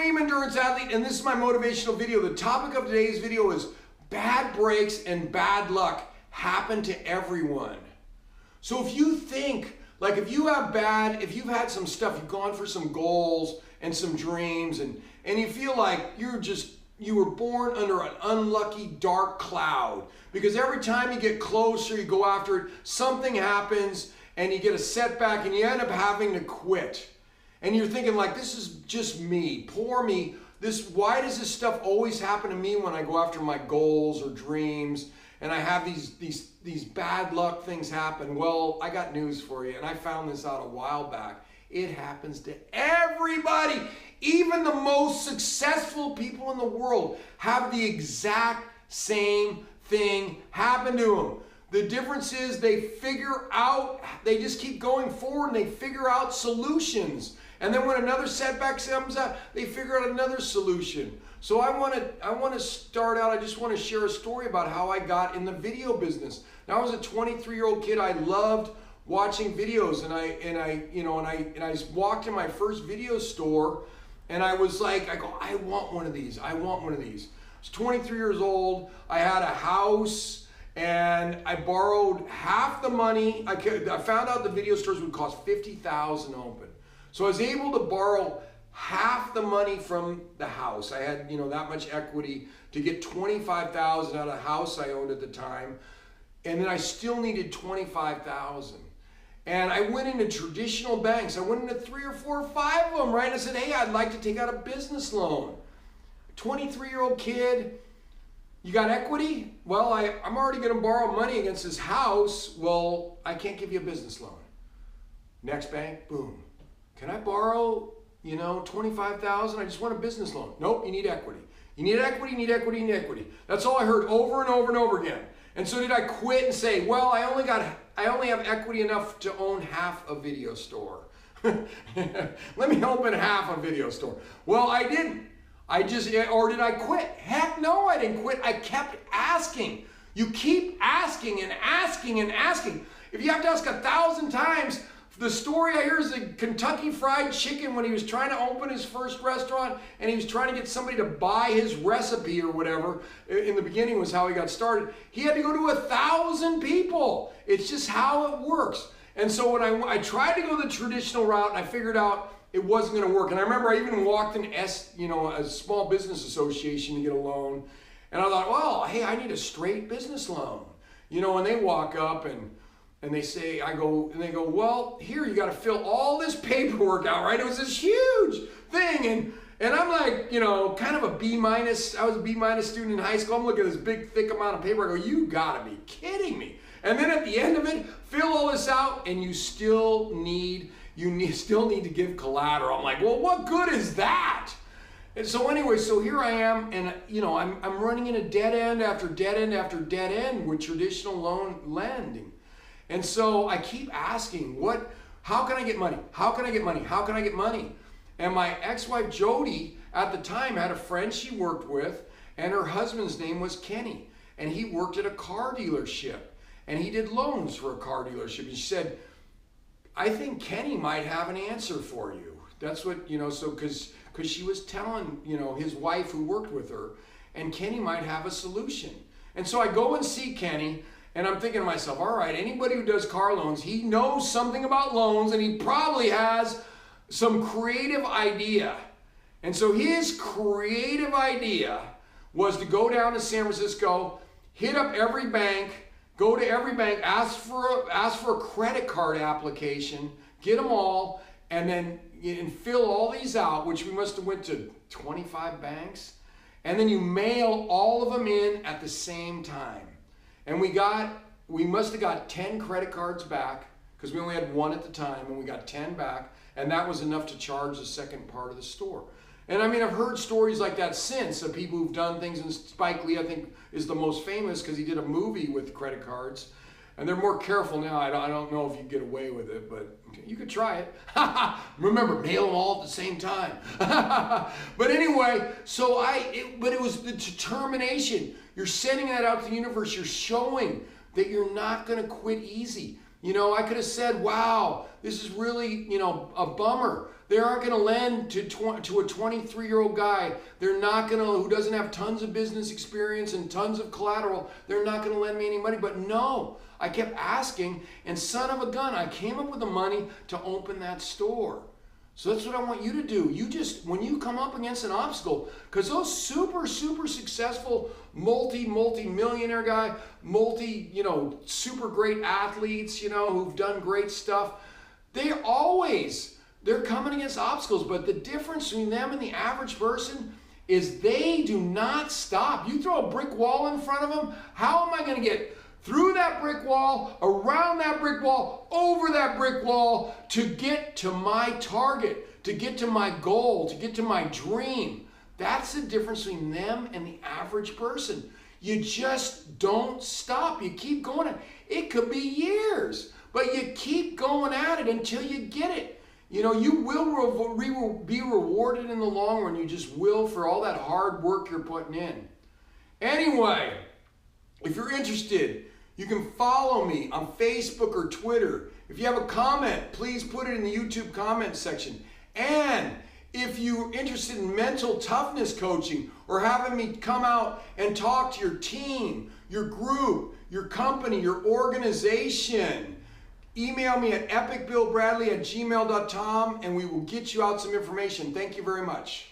extreme endurance athlete, and this is my motivational video. The topic of today's video is bad breaks and bad luck happen to everyone. So if you think, like if you've had some stuff, you've gone for some goals and some dreams, and you feel like you were born under an unlucky dark cloud, because every time you get closer, you go after it, something happens and you get a setback and you end up having to quit. And you're thinking like, this is just me, poor me. Why does this stuff always happen to me when I go after my goals or dreams and I have these bad luck things happen? Well, I got news for you, and I found this out a while back. It happens to everybody. Even the most successful people in the world have the exact same thing happen to them. The difference is they just keep going forward and they figure out solutions. And then when another setback comes up, they figure out another solution. So I want to start out, I just want to share a story about how I got in the video business. Now, I was a 23-year-old kid. I loved watching videos, and I walked in my first video store, and I go, I want one of these. I want one of these. I was 23 years old. I had a house, and I borrowed half the money. I found out the video stores would cost $50,000 to open. So I was able to borrow half the money from the house. I had, that much equity to get $25,000 out of the house I owned at the time. And then I still needed $25,000. And I went into traditional banks. I went into 3 or 4 or 5 of them, right? And I said, hey, I'd like to take out a business loan. 23-year-old kid, you got equity? Well, I'm already going to borrow money against this house. Well, I can't give you a business loan. Next bank, boom. Can I borrow, $25,000? I just want a business loan. Nope, you need equity. You need equity, you need equity, you need equity. That's all I heard over and over and over again. And so did I quit and say, well, I only have equity enough to own half a video store. Let me open half a video store. Well, I didn't. Or did I quit? Heck no, I didn't quit. I kept asking. You keep asking and asking and asking. If you have to ask 1,000 times, the story I hear is the Kentucky Fried Chicken when he was trying to open his first restaurant and he was trying to get somebody to buy his recipe or whatever. In the beginning was how he got started. He had to go to 1,000 people. It's just how it works. And so when I tried to go the traditional route, and I figured out it wasn't going to work. And I remember I even walked in a small business association to get a loan. And I thought, well, hey, I need a straight business loan. And they walk up and they say, they go, well, here, you got to fill all this paperwork out, right? It was this huge thing. And I'm like, kind of a B-. I was a B- student in high school. I'm looking at this big, thick amount of paper. I go, you got to be kidding me. And then at the end of it, fill all this out, and you still need to give collateral. I'm like, well, what good is that? And so anyway, so here I am, and I'm running into dead end after dead end after dead end with traditional loan lending. And so I keep asking, how can I get money? How can I get money? How can I get money? And my ex-wife Jody at the time had a friend she worked with, and her husband's name was Kenny. And he worked at a car dealership, and he did loans for a car dealership. And she said, I think Kenny might have an answer for you. That's what, so because she was telling, his wife who worked with her, and Kenny might have a solution. And so I go and see Kenny, and I'm thinking to myself, all right, anybody who does car loans, he knows something about loans, and he probably has some creative idea. And so his creative idea was to go down to San Francisco, hit up every bank, go to every bank, ask for a credit card application, get them all, and fill all these out, which we must have went to 25 banks, and then you mail all of them in at the same time. And we must have got 10 credit cards back, because we only had one at the time, and we got 10 back, and that was enough to charge the second part of the store. And I mean, I've heard stories like that since of people who've done things, and Spike Lee, I think, is the most famous because he did a movie with credit cards. And they're more careful now. I don't know if you get away with it, but you could try it. Remember, mail them all at the same time. But anyway, but it was the determination. You're sending that out to the universe. You're showing that you're not going to quit easy. You know, I could have said, wow, this is really, you know, a bummer. They aren't going to lend to a 23-year-old guy. They're not going to, who doesn't have tons of business experience and tons of collateral. They're not going to lend me any money. But no, I kept asking, and son of a gun, I came up with the money to open that store. So that's what I want you to do. You just, when you come up against an obstacle, because those super successful multi-millionaire guy, super great athletes, who've done great stuff, they're coming against obstacles. But the difference between them and the average person is they do not stop. You throw a brick wall in front of them, how am I going to get through that brick wall, around that brick wall, over that brick wall, to get to my target, to get to my goal, to get to my dream? That's the difference between them and the average person. You just don't stop. You keep going. It could be years, but you keep going at it until you get it. You will be rewarded in the long run. You just will, for all that hard work you're putting in. Anyway, if you're interested, you can follow me on Facebook or Twitter. If you have a comment, please put it in the YouTube comment section. And if you're interested in mental toughness coaching or having me come out and talk to your team, your group, your company, your organization, email me at epicbillbradley@gmail.com and we will get you out some information. Thank you very much.